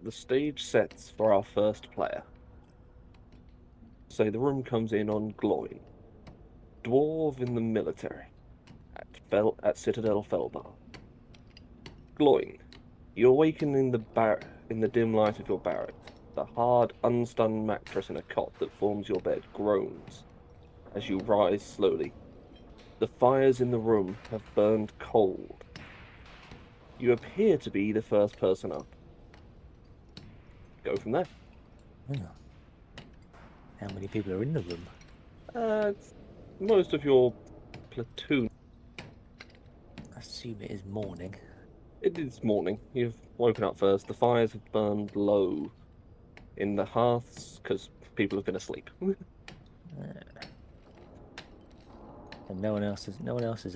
the stage sets for our first player. Say the room comes in on Gloin, dwarf in the military, at Citadel Felbar. Gloin, you awaken in the dim light of your barracks. The hard, unstunned mattress in a cot that forms your bed groans as you rise slowly. The fires in the room have burned cold. You appear to be the first person up. Go from there. Oh. How many people are in the room? It's most of your platoon. I assume it is morning. It is morning. You've woken up first. The fires have burned low in the hearths because people have been asleep. And no one else is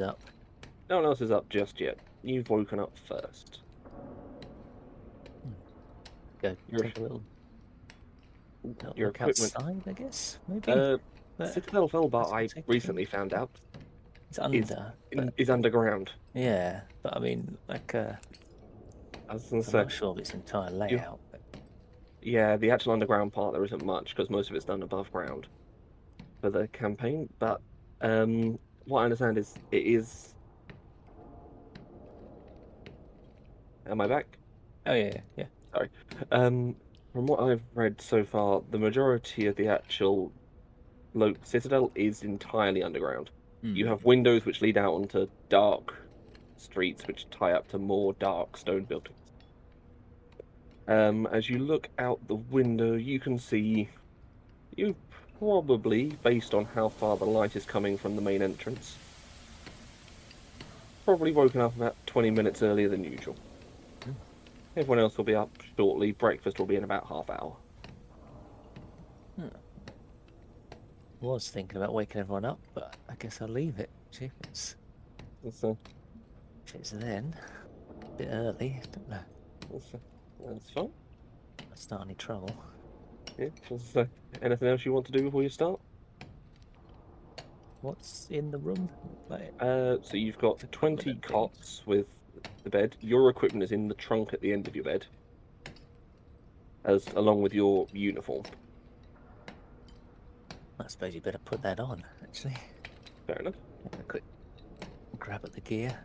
up. No one else is up just yet. You've woken up first. Go Your take a little your look equipment. outside, I guess, maybe. But Citadel Felbar, that's I take recently found out, it's is under, but is underground. yeah. But I mean, like, I was gonna I'm say, not sure of its entire you, layout. But yeah, the actual underground part there isn't much because most of it's done above ground for the campaign. But what I understand is it is. Am I back? oh yeah, yeah. Sorry. From what I've read so far, the majority of the actual Citadel is entirely underground. You Hmm. have windows which lead out onto dark streets which tie up to more dark stone buildings. As you look out the window, you can see you probably, based on how far the light is coming from the main entrance, probably woken up about 20 minutes earlier than usual. Hmm. Everyone else will be up shortly. Breakfast will be in about half hour. Hmm. Was thinking about waking everyone up, but I guess I'll leave it. See So, if it's then a bit early. Don't know. that's, that's fine. Not start any trouble. Yeah. So, anything else you want to do before you start? What's in the room? Like So you've got equipment 20 and things. cots with the bed. Your equipment is in the trunk at the end of your bed, as along with your uniform. I suppose you better put that on, actually. Fair enough. Have a quick grab at the gear.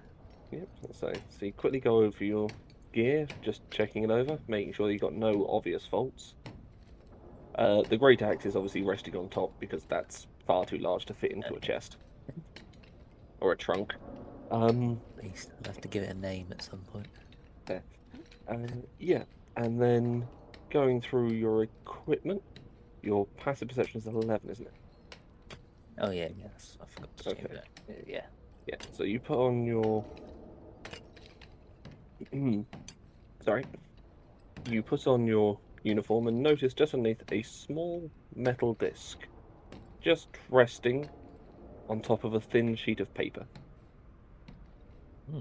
Yep. So you quickly go over your gear, just checking it over, making sure you've got no obvious faults. The great axe is obviously resting on top because that's far too large to fit into a chest or a trunk. At least I'll have to give it a name at some point. There. Yeah, and then going through your equipment, your passive perception is 11, isn't it? Oh yeah, yes. I forgot to change Okay. that. Yeah. Yeah. So you put on your sorry, you put on your uniform and notice just underneath a small metal disc, just resting on top of a thin sheet of paper. Hmm.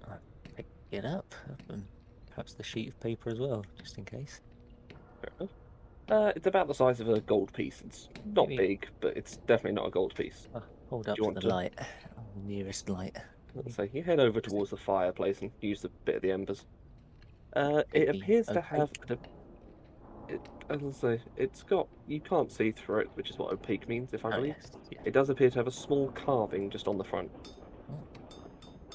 I'll pick it up and perhaps the sheet of paper as well, just in case. Fair enough. It's about the size of a gold piece. It's not Maybe big, but it's definitely not a gold piece. hold Do up you to want the to? light, nearest light. Let's say you head over towards the fireplace and use a bit of the embers. Could It be appears to have opaque. as I say, it's got you can't see through it, which is what opaque means, if I Oh believe. yes, yeah. It does appear to have a small carving just on the front. Oh,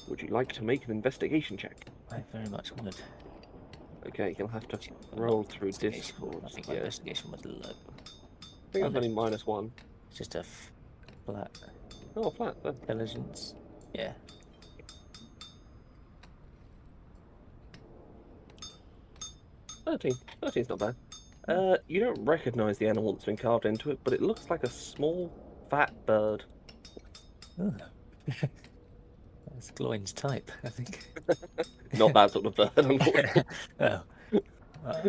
Would you like to make an investigation check? I very much would. Okay, you'll have to Not roll through investigation. Discord. I think my Yeah, I investigation was low. think Oh that's no, only -1. it's just a flat Oh, flat. intelligence. Yeah. 13. 13's not bad. You don't recognize the animal that's been carved into it, but it looks like a small, fat bird. Oh. That's Gloin's type, I think. Not that sort of bird, unfortunately. Oh,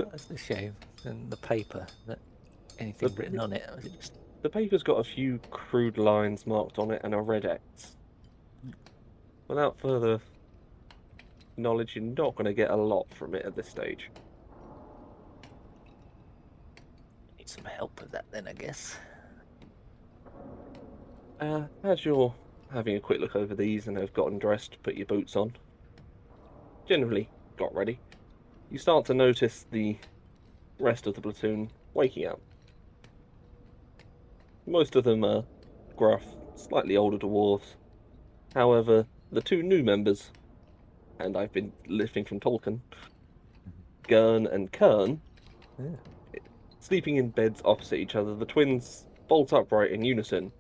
that's a shame. And the paper, that The, anything written on it, was it just the paper's got a few crude lines marked on it and a red X. Without further knowledge, you're not going to get a lot from it at this stage. need some help with that then, I guess. As you're having a quick look over these and have gotten dressed, put your boots on, generally got ready, you start to notice the rest of the platoon waking up. Most of them are gruff, slightly older dwarves. However, the two new members, and I've been lifting from Tolkien, Gurn and Kern, Yeah. sleeping in beds opposite each other, the twins bolt upright in unison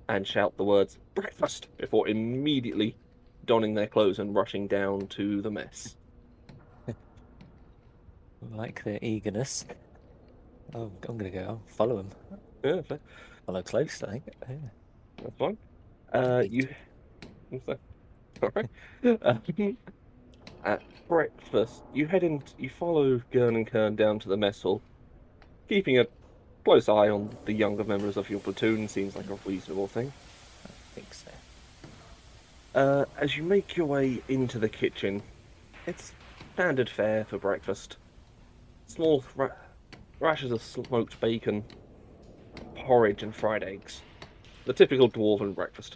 and shout the words "breakfast" before immediately donning their clothes and rushing down to the mess. Like their eagerness. Oh, I'm gonna go. I'll follow him. Yeah, Follow close, I think. Yeah. that's fine. Beat. You all right. At breakfast, you head in. You follow Gurn and Kern down to the mess hall, keeping a close eye on the younger members of your platoon. Seems like a reasonable thing. I think so. As you make your way into the kitchen, it's standard fare for breakfast. Small rashers of smoked bacon, porridge, and fried eggs. The typical dwarven breakfast.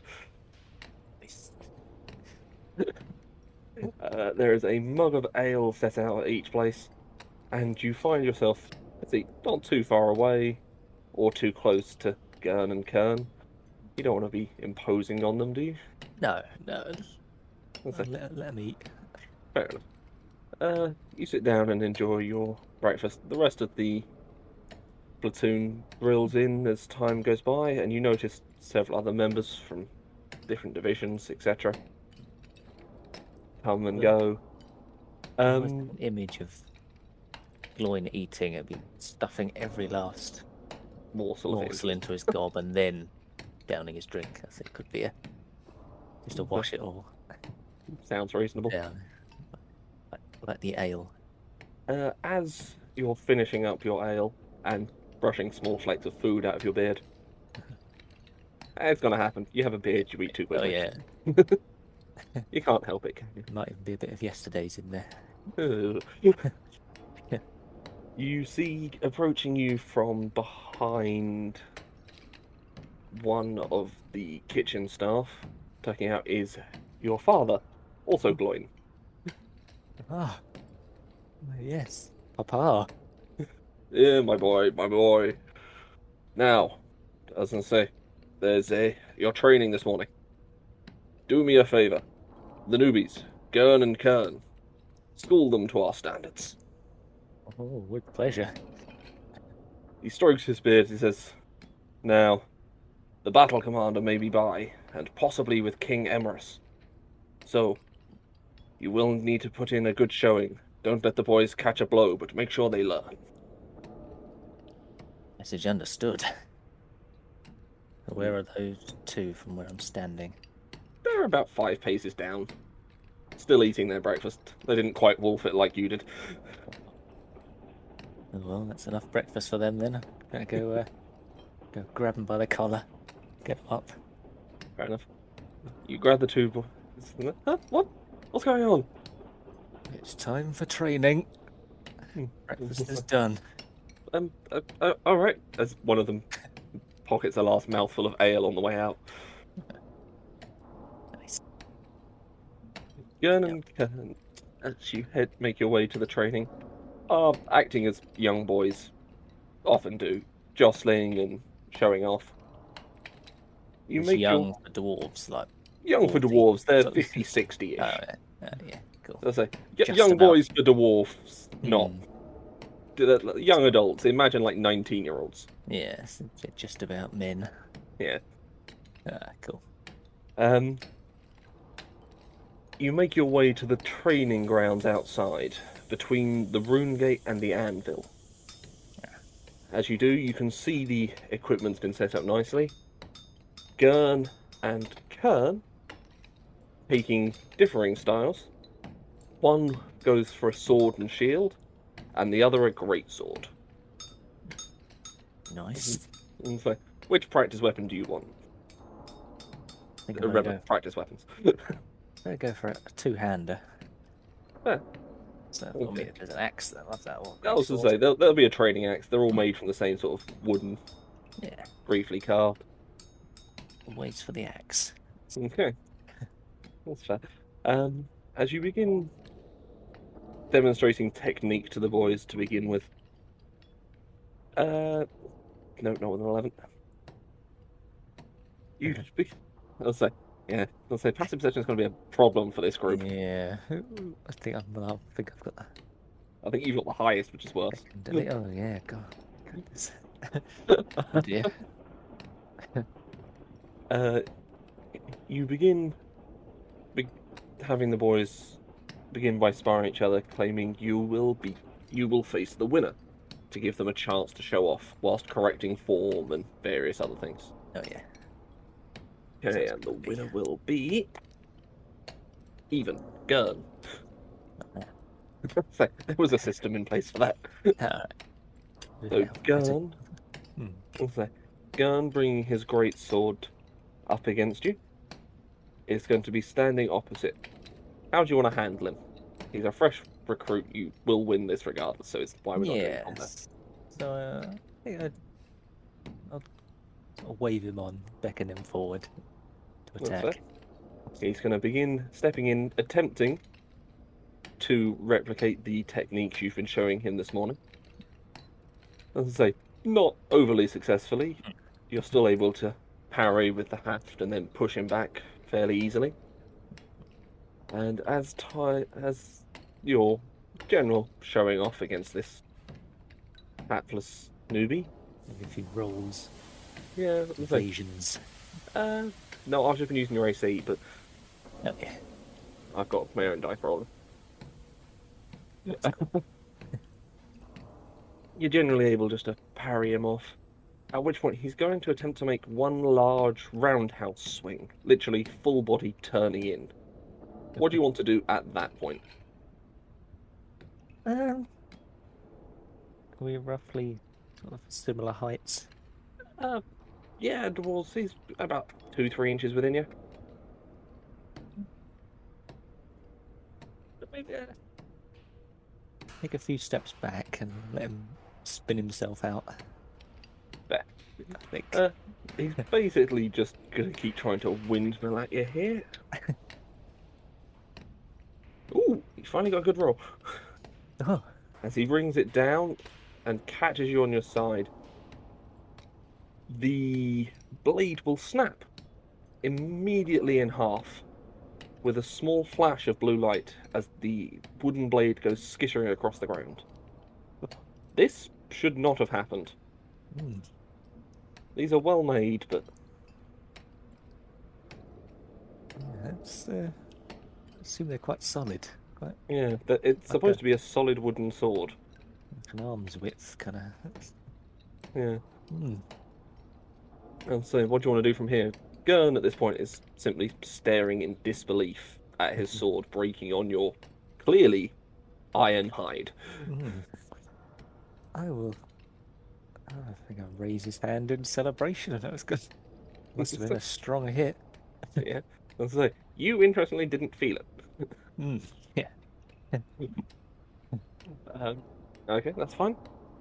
There is a mug of ale set out at each place, and you find yourself, let's see, not too far away or too close to Gurn and Kern. You don't want to be imposing on them, do you? No, no. Let's say, Let him eat. fair enough. You sit down and enjoy your breakfast. The rest of the platoon drills in as time goes by, and you notice several other members from different divisions, etc., come and go. Almost an image of Gloin eating. It'd be stuffing every last morsel of morsel it. into his gob and then downing his drink. I think could be a just to wash it all Sounds reasonable. down, like the ale. As you're finishing up your ale and brushing small flakes of food out of your beard, it's gonna happen. You have a beard, you eat too Oh quickly. yeah, You can't help it, can you? might even be a bit of yesterday's in there. You see approaching you from behind one of the kitchen staff, tucking out, is your father, also Gloin. Ah, yes, Papa. Yeah, my boy, my boy. Now, as I say, there's your training this morning. Do me a favor. The newbies, Gurn and Kern, school them to our standards. Oh, with pleasure. He strokes his beard. He says, "Now, the battle commander may be by, and possibly with King Emerus. So, you will need to put in a good showing. Don't let the boys catch a blow, but make sure they learn." Message understood. Where are those two from where I'm standing? They're about 5 paces down, still eating their breakfast. They didn't quite wolf it like you did. Oh, well, that's enough breakfast for them then. I'm gonna go grab them by the collar, get them up. Fair enough. You grab the two boys. Huh? What? What's going on? It's time for training. Breakfast is done. All right. As one of them pockets a last mouthful of ale on the way out. Nice. Gurn and Kern, as you make your way to the training, are acting as young boys often do, jostling and showing off. You It's make young your for dwarves, like young for 40, dwarves. They're so- 50, 60-ish. Oh yeah, cool. I say Just young about. boys for dwarves, not Hmm. young adults. Imagine like 19-year-olds. Yes, just about men. Yeah. Ah, cool. You make your way to the training grounds outside, between the rune gate and the anvil. As you do, you can see the equipment's been set up nicely. Gurn and Kern taking differing styles. One goes for a sword and shield, and the other a greatsword. Nice. And so, which practice weapon do you want? I think I'm gonna Practice weapons. go for a two-hander. Yeah. So, I Okay. mean, if there's an axe, I love that one. I was to say, there'll be a training axe. They're all made from the same sort of wooden, Yeah, briefly carved. waits for the axe. Okay. That's fair. As you begin demonstrating technique to the boys to begin with. No, not with an 11. You speak. I'll say, yeah. I'll say passive perception is going to be a problem for this group. Yeah. I think I've got that. I think you've got the highest, which is worse. Oh yeah, God. Goodness. Oh dear. You begin having the boys begin by sparring each other, claiming you will face the winner to give them a chance to show off, whilst correcting form and various other things. Oh yeah. Okay, Sounds and the good. winner will be even Gurn. So there was a system in place for that. Alright. So Yeah, Gurn, Hmm. so Gurn bringing his great sword up against you is going to be standing opposite. How do you want to handle him? He's a fresh recruit. You will win this regardless. So it's why we're not doing combat. Yes. So I think I'll sort of wave him on, beckon him forward to That's attack. it. He's going to begin stepping in, attempting to replicate the techniques you've been showing him this morning. As I say, not overly successfully. You're still able to parry with the haft and then push him back fairly easily. And as your general showing off against this hapless newbie, Maybe a few rolls, yeah, evasions. no, I've just been using your AC, but Oh yeah. I've got my own dice roller. You're generally able just to parry him off. At which point he's going to attempt to make one large roundhouse swing, literally full body turning in. What do you want to do at that point? Are we roughly sort of similar heights? Yeah, dwarves, he's about 2-3 inches within you. Maybe take a few steps back and let him spin himself out. There. I think. He's basically just gonna keep trying to windmill at you here. Ooh, he's finally got a good roll. Oh, As he brings it down and catches you on your side, the blade will snap immediately in half with a small flash of blue light as the wooden blade goes skittering across the ground. This should not have happened. hmm. These are well made, but Yeah, let's assume they're quite solid. Quite yeah, it's like supposed to be a solid wooden sword. an arm's width kind of. Yeah. Hmm. And so, what do you want to do from here? Gurn at this point is simply staring in disbelief at his sword breaking on your clearly iron hide. Hmm. I will. I think I'll raise his hand in celebration. That was good. Must have been a strong hit. Yeah. And so, you interestingly didn't feel it. Hmm. Yeah. Okay, that's fine.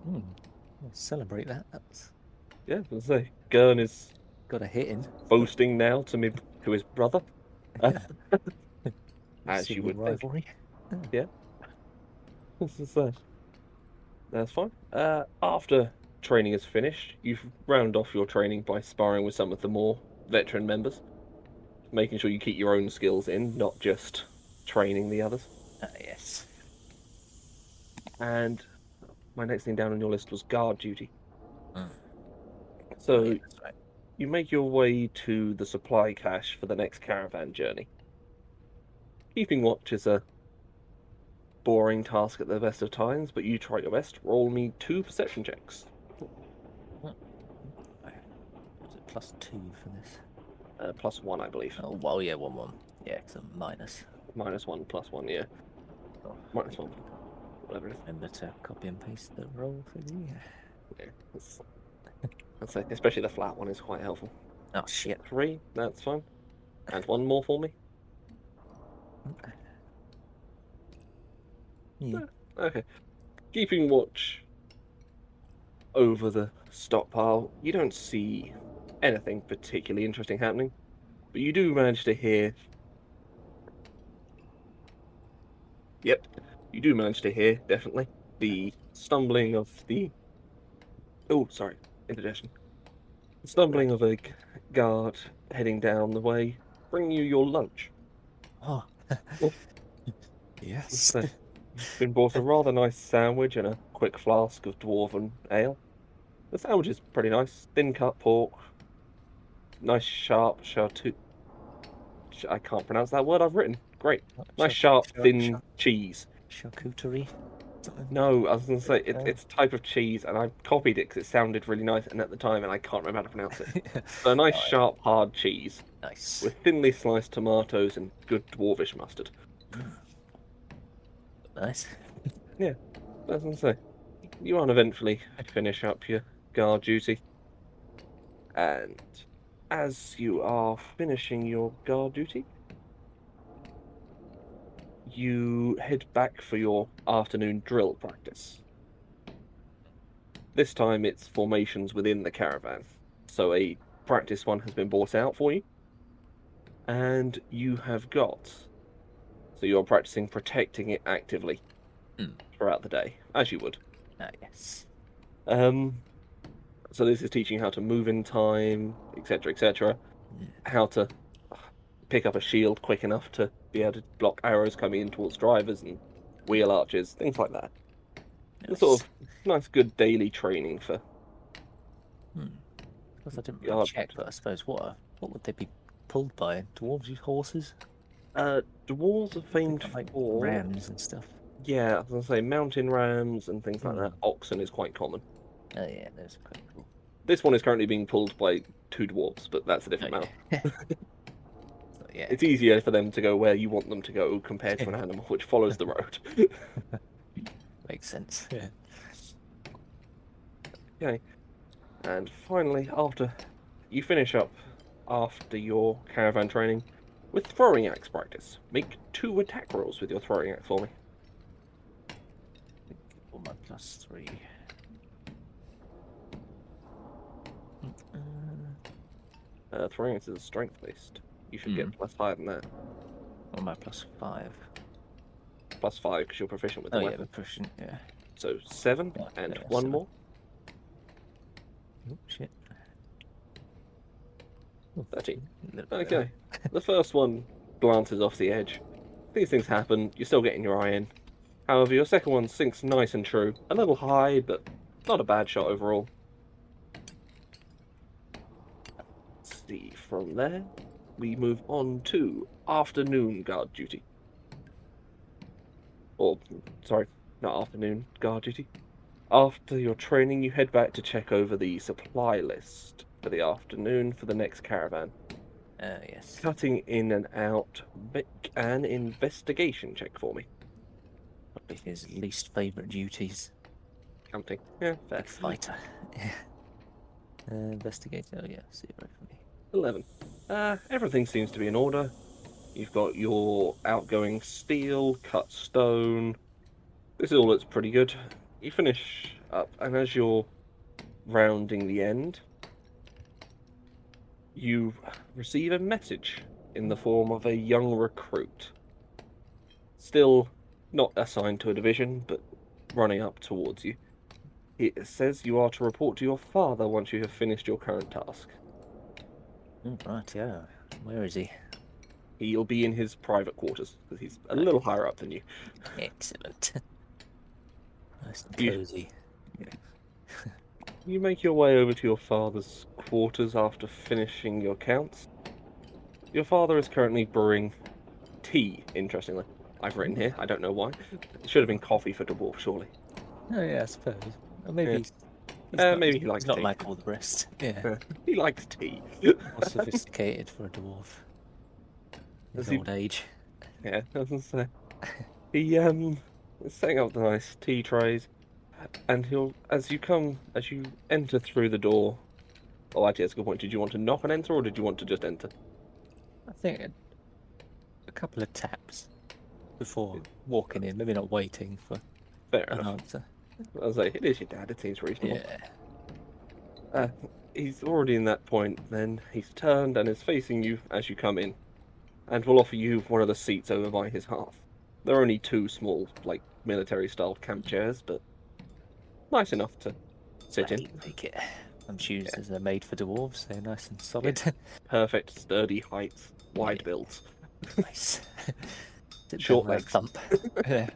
Hmm. We'll celebrate that. That's Yeah, and so Gurn is got a hit in. boasting now to his brother, Yeah. as you Civil would think. rivalry. Yeah. So, that's fine. After training is finished, you've round off your training by sparring with some of the more veteran members, making sure you keep your own skills in, not just training the others. Yes. And my next thing down on your list was guard duty. Mm. So Oh, yeah, that's right. you make your way to the supply cache for the next caravan journey. Keeping watch is a boring task at the best of times, but you try your best. Roll me 2 perception checks. Was it +2 for this? +1, I believe. Oh, well, yeah, 1-1. Yeah, it's a minus. -1, +1, yeah. Oh, -1, whatever it is. remember to copy and paste the roll for you. Yeah, that's it. Especially the flat one is quite helpful. Oh, shit. 3, that's fine. And one more for me. Yeah. Okay. Keeping watch over the stockpile, you don't see anything particularly interesting happening, but you do manage to hear. Yep. you do manage to hear, definitely, the stumbling of the... Oh, sorry, indigestion. The stumbling of a guard heading down the way, bringing you your lunch. Oh, Oh, yes. so you've been bought a rather nice sandwich and a quick flask of dwarven ale. The sandwich is pretty nice. Thin cut pork, nice sharp chartreuse. I can't pronounce that word I've written. Great. Nice sharp, thin cheese. Charcuterie. Something. No, I was going to say No. it's a type of cheese, and I copied it because it sounded really nice, and at the time, and I can't remember how to pronounce it. So a nice, Alright. sharp, hard cheese Nice. with thinly sliced tomatoes and good dwarvish mustard. Nice. Yeah, I was going to say, you want to eventually finish up your guard duty, and as you are finishing your guard duty, you head back for your afternoon drill practice. This time it's formations within the caravan. So a practice one has been bought out for you. And you have got... So you're practicing protecting it actively throughout the day, as you would. Ah, yes. So this is teaching how to move in time, etc., etc. How to pick up a shield quick enough to be able to block arrows coming in towards drivers and wheel archers, things like that. The Nice. sort of nice, good daily training for... Because I didn't really guard check, but I suppose what would they be pulled by? Dwarves use horses? Dwarves are They've famed got, like for... rams and stuff. Yeah, I was going to say mountain rams and things like that. Oxen is quite common. Oh yeah, those are quite cool. This one is currently being pulled by 2 dwarves, but that's a different matter. So, yeah. It's easier for them to go where you want them to go compared to an animal which follows the road. Makes sense. Yeah. Okay. And finally, after you finish up after your caravan training with throwing axe practice, make 2 attack rolls with your throwing axe for me. For my +3. Throwing axe is strength based. You should get plus higher than that. What am I +5? +5 because you're proficient with the Oh yeah, weapon. we're pushing. Yeah. So 7 Yeah, and yeah, 1 7. more. Oh shit. 13. Okay. Okay. The first one glances off the edge. These things happen. You're still getting your eye in. However, your second one sinks nice and true. A little high, but not a bad shot overall. Let's see. From there, we move on to afternoon guard duty. Or, sorry, not afternoon guard duty. After your training, you head back to check over the supply list for the afternoon for the next caravan. Yes. Cutting in and out, make an investigation check for me. Probably his least favourite duties. Counting. Yeah, fair. Big fighter. Yeah. Investigator. Oh yeah, 0 for me. 11. Everything seems to be in order. You've got your outgoing steel, cut stone. This all looks pretty good. You finish up, and as you're rounding the end, you receive a message in the form of a young recruit. Still not assigned to a division, but running up towards you. It says you are to report to your father once you have finished your current task. Oh, right, yeah. Where is he? He'll be in his private quarters, because he's a little higher up than you. Excellent. Nice and You- cozy. You make your way over to your father's quarters after finishing your counts. Your father is currently brewing tea, interestingly. I've written here, I don't know why. It should have been coffee for dwarf, surely. Oh yeah, I suppose. Or maybe Yeah. he's not, Maybe he likes he's not tea. like all the rest. Yeah. He likes tea. More sophisticated for a dwarf. His Does he- old age. Yeah, I was gonna say. He is setting up the nice tea trays, and as you enter through the door. Oh, actually, that's a good point. Did you want to knock and enter, or did you want to just enter? I think a couple of taps before walking in. Maybe not waiting for Fair an enough. answer. I was like, it is your dad. It seems reasonable. Yeah. He's already in that point. Then he's turned and is facing you as you come in, and will offer you one of the seats over by his hearth. They're only two small, like, military-style camp chairs, but nice enough to sit in. Gladly take it. I'm sure Yeah, they're made for dwarves. They're nice and yeah. solid. Perfect, sturdy heights, Yeah, wide builds, nice. Sit down short with a legs. thump. Yeah.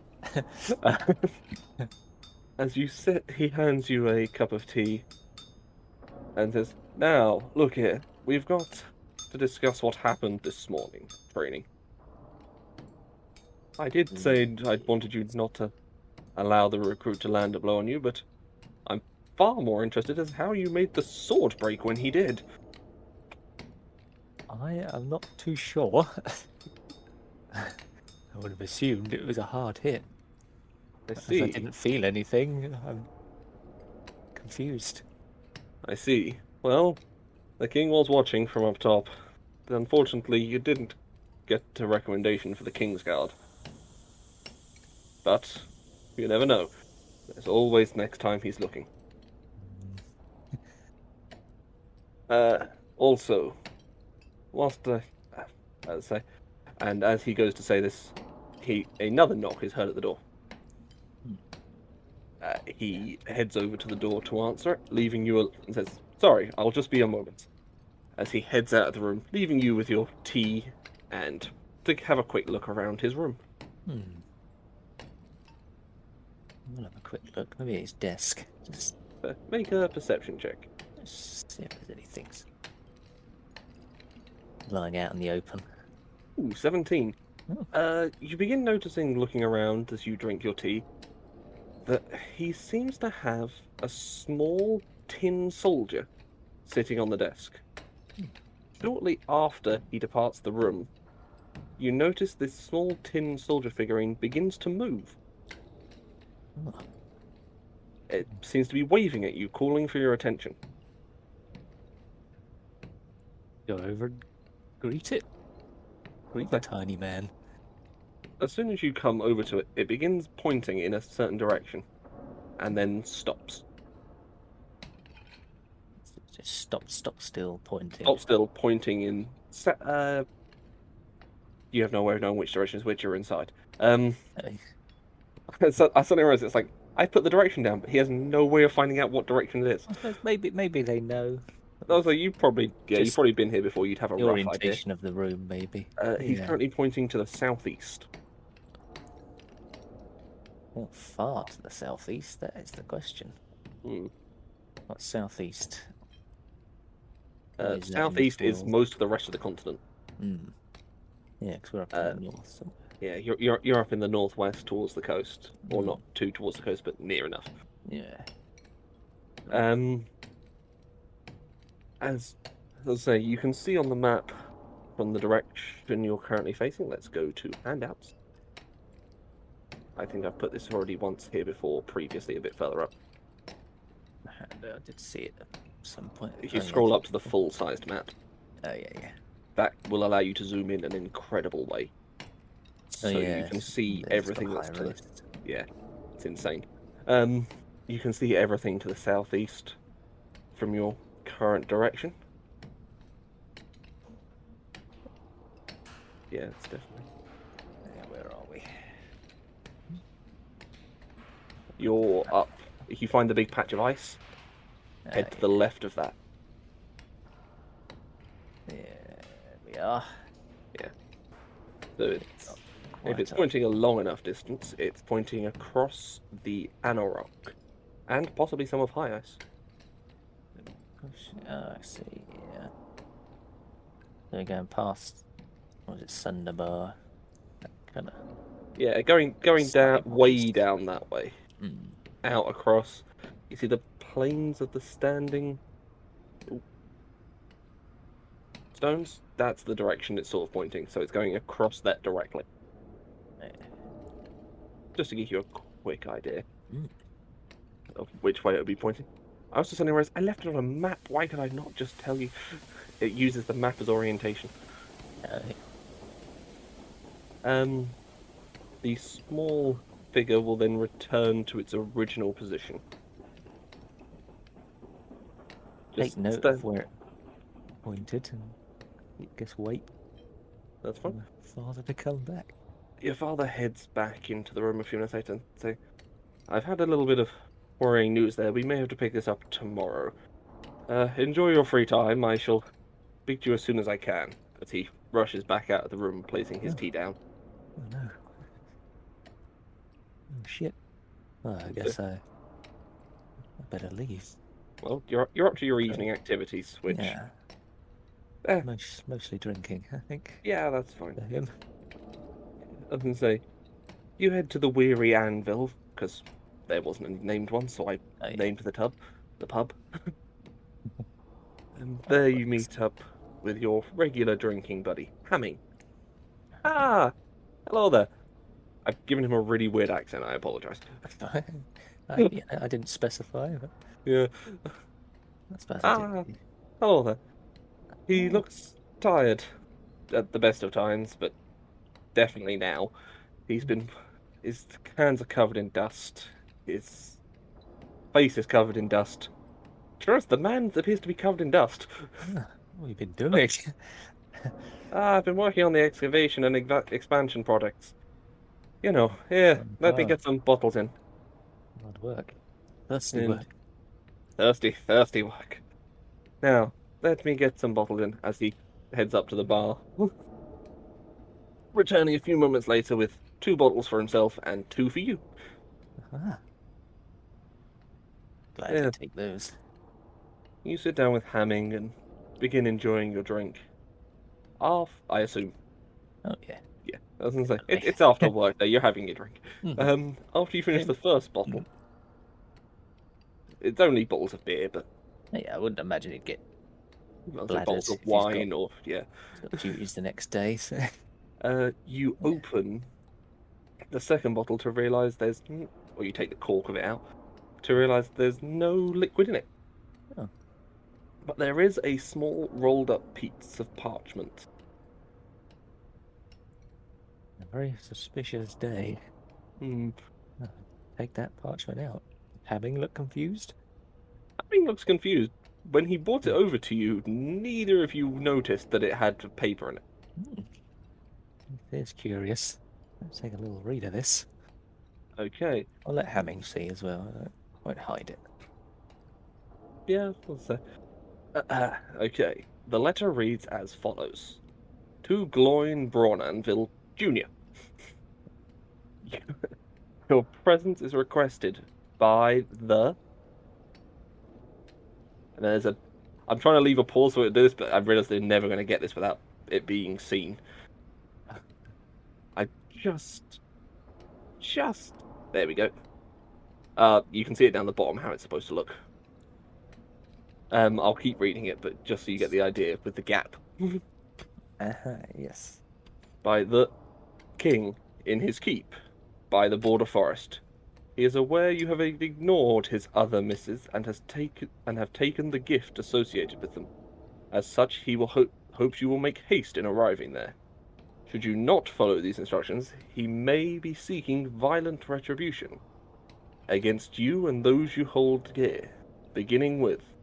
As you sit, he hands you a cup of tea and says, "Now, look here. We've got to discuss what happened this morning, training. I did say I wanted you not to allow the recruit to land a blow on you, but I'm far more interested as how you made the sword break when he did." I am not too sure. I would have assumed it was a hard hit. I As I see. didn't feel anything, I'm confused. I see. Well, the king was watching from up top. Unfortunately, you didn't get a recommendation for the King's Guard. But you never know. There's always next time he's looking. Uh, Also, whilst as I say, and as he goes to say this, another knock is heard at the door. He heads over to the door to answer it, leaving you and says, "Sorry, I'll just be a moment." As he heads out of the room, leaving you with your tea and to have a quick look around his room. Hmm. I'll have a quick look. Maybe at his desk. Just Make a perception check. see if there's anything lying out in the open. Ooh, 17. Oh. You begin noticing, looking around as you drink your tea, that he seems to have a small tin soldier sitting on the desk. Shortly after he departs the room, you notice this small tin soldier figurine begins to move. Oh. It seems to be waving at you, calling for your attention. Go over and greet it. Greet the tiny man. As soon as you come over to it, it begins pointing in a certain direction, and then stops. Just stop still, pointing. Stop still, pointing in. You have no way of knowing which direction is which. You're inside. So I suddenly realize it's like I put the direction down, but he has no way of finding out what direction it is. I suppose maybe they know. I was like, you've probably been here before. You'd have a The rough idea. orientation of the room, maybe. He's Yeah. currently pointing to the southeast. Well, far to the southeast. That is the question. What's southeast? Southeast is most of the rest of the continent. Yeah, because we're up in the north. So. Yeah, you're up in the northwest towards the coast, or not too towards the coast, but near enough. Yeah. As I say, you can see on the map from the direction you're currently facing. Let's go to handouts. I think I've put this already once here before, previously a bit further up. I did see it at some point. If you scroll up to the full-sized map, oh yeah. that will allow you to zoom in an incredible way. So you can see everything that's to the... Yeah, it's insane. You can see everything to the southeast from your current direction. Yeah, it's definitely... Yeah, where are we? You're up. If you find the big patch of ice, head to the left of that. Yeah, we are. Yeah. So if it's pointing a long enough distance, it's pointing across the Anorok, and possibly some of high ice. Oh, I see. Yeah. They're going past. What is it, Sunderbar? That kind of. Yeah, going down, way down that way, out across. You see the plains of the standing stones. That's the direction it's sort of pointing. So it's going across that directly. Yeah. Just to give you a quick idea of which way it would be pointing. I also suddenly realized I left it on a map. Why could I not just tell you? It uses the map as orientation. The small figure will then return to its original position. Take note of where it pointed and I guess wait. That's fine. For the father to come back. Your father heads back into the room a few minutes later and say, I've had a little bit of worrying news there. We may have to pick this up tomorrow. Enjoy your free time. I shall speak to you as soon as I can. As he rushes back out of the room, placing his Oh, tea down. oh no. Oh shit. Well, I So, guess I better leave. well, you're up to your So, evening activities, which, yeah, eh, mostly drinking, I think, yeah, that's fine. for him. I was gonna say, you head to the Weary Anvil because there wasn't a named one, so I Oh yeah, named the pub, and that there you works. meet up with your regular drinking buddy, Hamming. Ah, hello there. I've given him a really weird accent. I apologize. Yeah, I didn't specify, but Yeah. I suppose I did. Ah, hello there. He Oh, looks tired at the best of times, but definitely now. He's mm, been. His hands are covered in dust. His face is covered in dust. Sure, the man appears to be covered in dust. what have you been doing? I've been working on the excavation and expansion projects. You know, here, let me Oh, get some bottles in. hard work. Thirsty And work. thirsty work. Now, let me get some bottles in as he heads up to the bar, returning a few moments later with two bottles for himself and two for you. Ah, gladly Yeah, take those. you sit down with Hamming and begin enjoying your drink. Off, I assume. Oh yeah, Yeah, I was gonna say definitely. it's after work. There, you're having your drink. Mhm. After you finish Yeah. the first Mm. bottle, it's only bottles of beer, but Yeah, I wouldn't imagine he'd get I'll say bottles bladdered of if wine or yeah. he's got duties the next day. So You yeah. open the second bottle to realize or you take the cork of it out to realize there's no liquid in it. Oh, But there is a small rolled up piece of parchment. a very suspicious day. Hmm. Oh, take that parchment out. Having look confused. Hamming looks confused. When he brought it Hmm. over to you, neither of you noticed that it had paper in it. Hmm. It is curious. Let's take a little read of this. Okay. I'll let Hamming see as well. I won't hide it. Yeah, we'll say. Okay. The letter reads as follows: To Gloin Braunanville Jr. Your presence is requested by the. And there's a. I'm trying to leave a pause for it to do this, but I've realized they're never going to get this without it being seen. I just. There we go. You can see it down the bottom how it's supposed to look. I'll keep reading it, but just so you get the idea with the gap. Yes. By the king in his keep, by the border forest. He is aware you have ignored his other misses and have taken the gift associated with them. As such, he will hopes you will make haste in arriving there. Should you not follow these instructions, he may be seeking violent retribution against you and those you hold dear, beginning with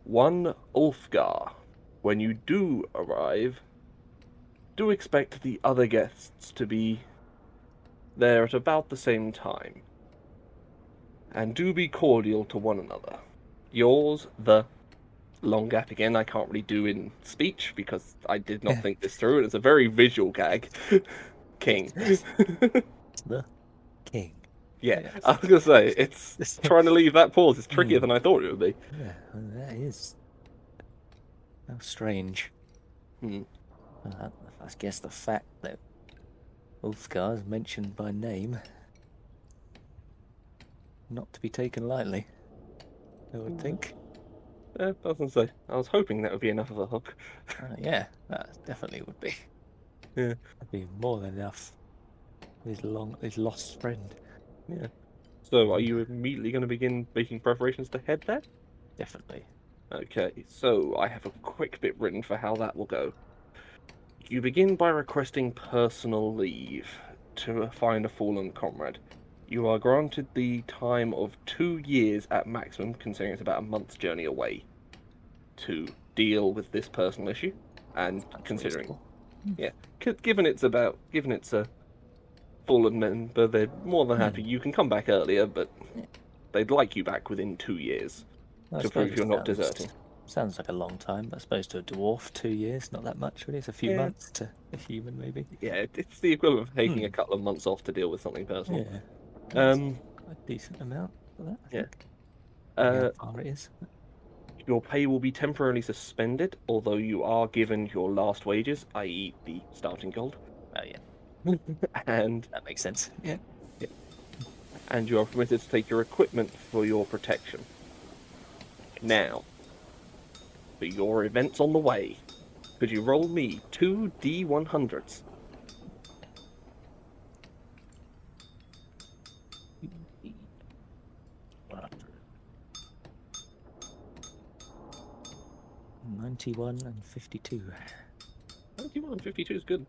1 Ulfgar. When you do arrive, do expect the other guests to be there at about the same time, and do be cordial to one another. Yours, the long gap again. I can't really do in speech because I did not think this through, and it's a very visual gag. King. It's the king. Yeah, I Yes. was gonna say it's trying to leave that pause is trickier Hmm. than I thought it would be. Yeah, well, that is how strange. Hmm. Uh, I guess the fact that Ulfgar is mentioned by name, not to be taken lightly, I would think. Yeah, I was gonna say I was hoping that would be enough of a hook. Yeah, that definitely would be. Yeah, That'd be more than enough. His lost friend. yeah. So, are Mm, you immediately going to begin making preparations to head there? definitely. Okay, so I have a quick bit written for how that will go. You begin by requesting personal leave to find a fallen comrade. You are granted the time of 2 years at maximum, considering it's about a month's journey away, to deal with this personal issue. And That's considering, reasonable. Mm. yeah, given it's a fallen member, they're more than happy. You can come back earlier, but they'd like you back within 2 years I to suppose prove it you're not deserting. sounds like a long time, but I suppose to a dwarf, 2 years, not that much really. It's a few Yeah, months to a human, maybe. yeah, it's the equivalent of taking a Hmm. couple of months off to deal with something personal. Yeah, that's Um, a decent amount for that, I yeah. think. Depending how Uh, far it is. your pay will be temporarily suspended, although you are given your last wages, i.e., the starting gold, Oh yeah, and that makes sense. Yeah. and you are permitted to take your equipment for your protection. Now, for your events on the way, could you roll me two D100s? 100. 91 and 52. 91 and 52 is good.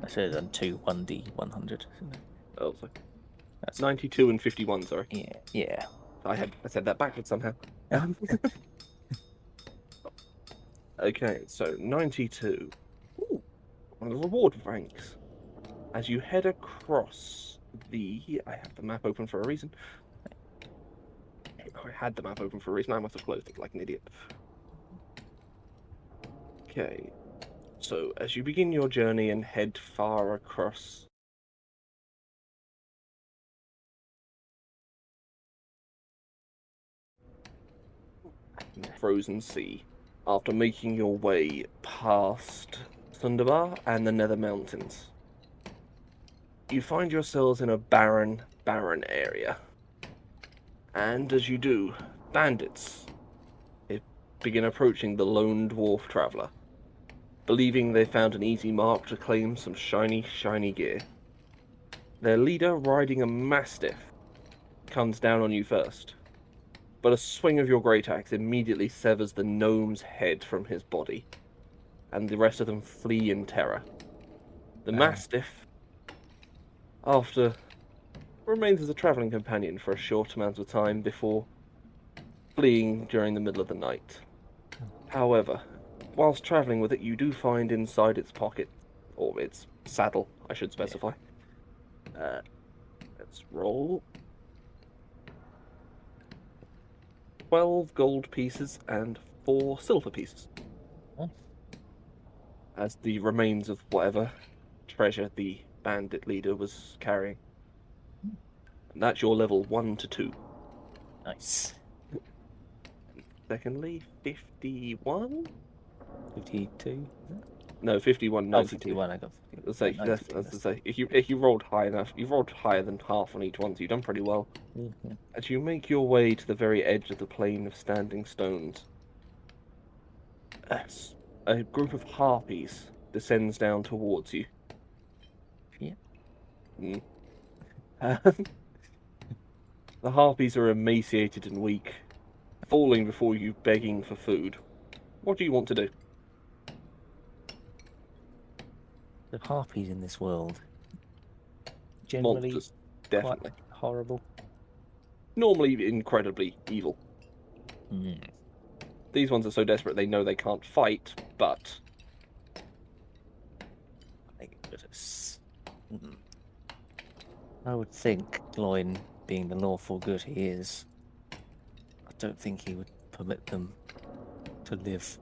I should have done two 1D 100. Oh, sorry. That's 92 and 51, sorry. yeah. I said that backwards somehow. Okay, so 92. Ooh, one of the reward ranks. As you head across I have the map open for a reason. I had the map open for a reason. I must have closed it like an idiot. Okay, so as you begin your journey and head far across the frozen sea, after making your way past Thunderbar and the Nether Mountains, you find yourselves in a barren area. And as you do, bandits begin approaching the lone dwarf traveler, believing they found an easy mark to claim some shiny gear. Their leader, riding a mastiff, comes down on you first, but a swing of your great axe immediately severs the gnome's head from his body, and the rest of them flee in terror. The mastiff, after, remains as a travelling companion for a short amount of time before fleeing during the middle of the night. However, whilst travelling with it, you do find inside its pocket, or its saddle, I should specify. Let's roll 12 gold pieces and 4 silver pieces as the remains of whatever treasure the bandit leader was carrying. And that's your level 1 to 2. Nice. Secondly, 51? 52. No, 51, Oh, 92. 51. I got 51. Let's say, 92, that's to say, if you rolled high enough, you've rolled higher than half on each one, so you've done pretty well. Mhm. As you make your way to the very edge of the plain of standing stones, a group of harpies descends down towards you. Yeah. Mm. The harpies are emaciated and weak, falling before you, begging for food. What do you want to do? The harpies in this world generally Monsters, quite definitely. horrible. Normally incredibly evil. Mm. These ones are so desperate they know they can't fight, but Mm. I would think Gloin, being the lawful good he is, I don't think he would permit them to live.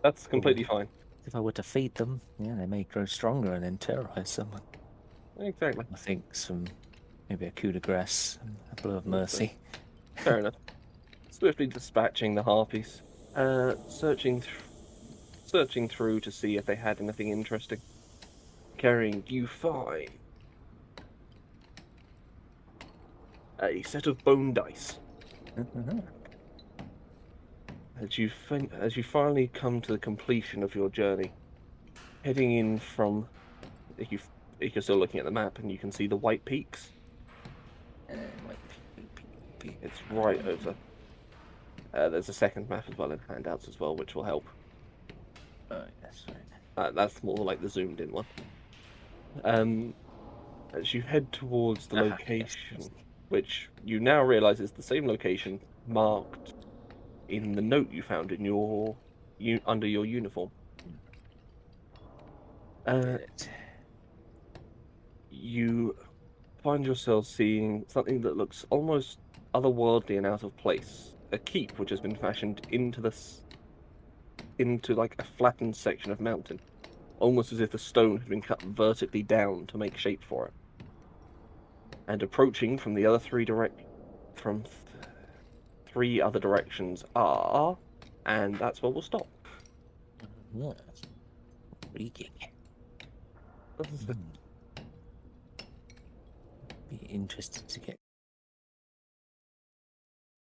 that's completely fine. If I were to feed them, yeah, they may grow stronger and then terrorize someone. Exactly. I think maybe a coup de grace, and a blow of mercy. Fair enough. Swiftly dispatching the harpies, searching through to see if they had anything interesting. Carrying, you find a set of bone dice. As you finally come to the completion of your journey, heading in from, if you're still looking at the map and you can see the white peaks. It's right over. There's a second map as well in handouts as well, which will help. Oh, yes, right. That's more like the zoomed in one. As you head towards the location, Yes. which you now realize is the same location marked in the note you found in under your uniform. you find yourself seeing something that looks almost otherworldly and out of place. A keep which has been fashioned into like a flattened section of mountain, almost as if the stone had been cut vertically down to make shape for it. And approaching from the other three other directions are, and that's where we'll stop. Yes. Intriguing. Be interested to get